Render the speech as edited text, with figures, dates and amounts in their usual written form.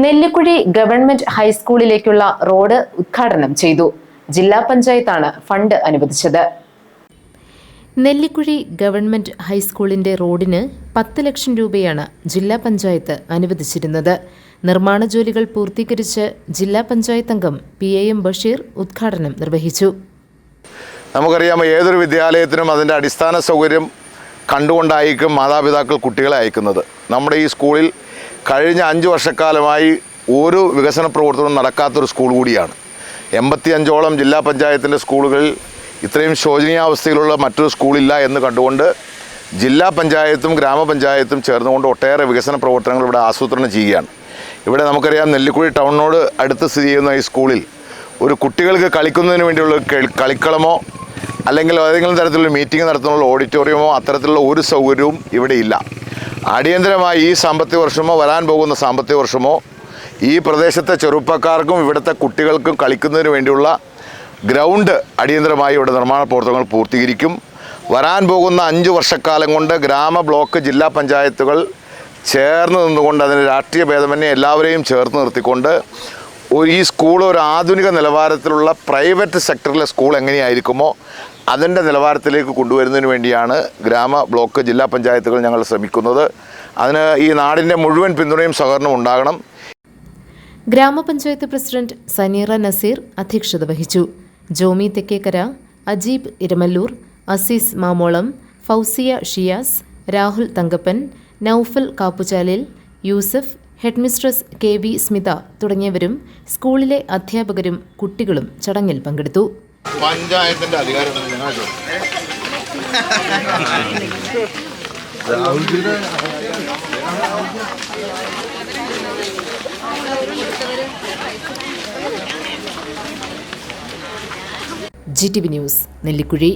Nellikuzhi government ഹൈസ്കൂളിലേക്കുള്ള road ഉദ്ഘാടനം ചെയ്തു. ജില്ലാ പഞ്ചായത്താണ് ഫണ്ട് അനുവദിച്ചത്. നെല്ലിക്കുഴി ഗവൺമെന്റ് ഹൈസ്കൂളിന്റെ റോഡിന് 10 ലക്ഷം രൂപയാണ് ജില്ലാ പഞ്ചായത്ത് അനുവദിച്ചിരുന്നത്. നിർമ്മാണ ജോലികൾ പൂർത്തീകരിച്ച് ജില്ലാ പഞ്ചായത്ത് അംഗം PAM ബഷീർ ഉദ്ഘാടനം നിർവഹിച്ചു. നമുക്കറിയാം, ഏതൊരു വിദ്യാലയത്തിനും അതിൻ്റെ അടിസ്ഥാന സൗകര്യം കണ്ടുകൊണ്ടായിരിക്കും മാതാപിതാക്കൾ കുട്ടികളെ അയക്കുന്നത്. നമ്മുടെ ഈ സ്കൂളിൽ കഴിഞ്ഞ 5 വർഷക്കാലമായി ഒരു വികസന പ്രവർത്തനവും നടക്കാത്തൊരു സ്കൂൾ കൂടിയാണ്. 85ഓളം ജില്ലാ പഞ്ചായത്തിൻ്റെ സ്കൂളുകളിൽ ഇത്രയും ശോചനീയാവസ്ഥയിലുള്ള മറ്റൊരു സ്കൂളില്ല എന്ന് കണ്ടുകൊണ്ട് ജില്ലാ പഞ്ചായത്തും ഗ്രാമപഞ്ചായത്തും ചേർന്നുകൊണ്ട് ഒട്ടേറെ വികസന പ്രവർത്തനങ്ങൾ ഇവിടെ ആസൂത്രണം ചെയ്യുകയാണ്. ഇവിടെ നമുക്കറിയാം, നെല്ലിക്കുഴി ടൗണിനോട് അടുത്ത് സ്ഥിതി ചെയ്യുന്ന ഈ സ്കൂളിൽ ഒരു കുട്ടികൾക്ക് കളിക്കുന്നതിന് വേണ്ടിയുള്ള കളിക്കളമോ അല്ലെങ്കിൽ ഏതെങ്കിലും തരത്തിലുള്ള മീറ്റിംഗ് നടത്തുന്നുള്ള ഓഡിറ്റോറിയമോ അത്തരത്തിലുള്ള ഒരു സൗകര്യവും ഇവിടെ ഇല്ല. അടിയന്തരമായി ഈ സാമ്പത്തിക വർഷമോ വരാൻ പോകുന്ന സാമ്പത്തിക വർഷമോ ഈ പ്രദേശത്തെ ചെറുപ്പക്കാർക്കും ഇവിടുത്തെ കുട്ടികൾക്കും കളിക്കുന്നതിന് വേണ്ടിയുള്ള ഗ്രൗണ്ട് അടിയന്തരമായി ഇവിടെ നിർമ്മാണ പ്രവർത്തനങ്ങൾ പൂർത്തീകരിക്കും. വരാൻ പോകുന്ന 5 വർഷക്കാലം കൊണ്ട് ഗ്രാമ, ബ്ലോക്ക്, ജില്ലാ പഞ്ചായത്തുകൾ ചേർന്ന് നിന്നുകൊണ്ട് അതിന് രാഷ്ട്രീയ ഭേദമന്യേ എല്ലാവരെയും ചേർത്ത് നിർത്തിക്കൊണ്ട് ഈ സ്കൂൾ ഒരു ആധുനിക നിലവാരത്തിലുള്ള പ്രൈവറ്റ് സെക്ടറിലെ സ്കൂൾ എങ്ങനെയായിരിക്കുമോ അതിൻ്റെ നിലവാരത്തിലേക്ക് കൊണ്ടുവരുന്നതിന് വേണ്ടിയാണ് ഗ്രാമ, ബ്ലോക്ക്, ജില്ലാ പഞ്ചായത്തുകൾ ഞങ്ങൾ ശ്രമിക്കുന്നത്. അതിന് ഈ നാടിൻ്റെ മുഴുവൻ പിന്തുണയും സഹകരണവും ഉണ്ടാകണം. ഗ്രാമപഞ്ചായത്ത് പ്രസിഡന്റ് സനീറ നസീർ അധ്യക്ഷത വഹിച്ചു. ജോമി തെക്കേക്കര, അജീബ് ഇരമല്ലൂർ, അസീസ് മാമോളം, ഫൗസിയ ഷിയാസ്, രാഹുൽ തങ്കപ്പൻ, നൌഫൽ കാപ്പുചാലിൽ, യൂസഫ്, ഹെഡ്മിസ്ട്രസ് KV സ്മിത തുടങ്ങിയവരും സ്കൂളിലെ അധ്യാപകരും കുട്ടികളും ചടങ്ങിൽ പങ്കെടുത്തു. പഞ്ചായത്തിന്റെ അധികാരം GTV ന്യൂസ്, നെല്ലിക്കുഴി.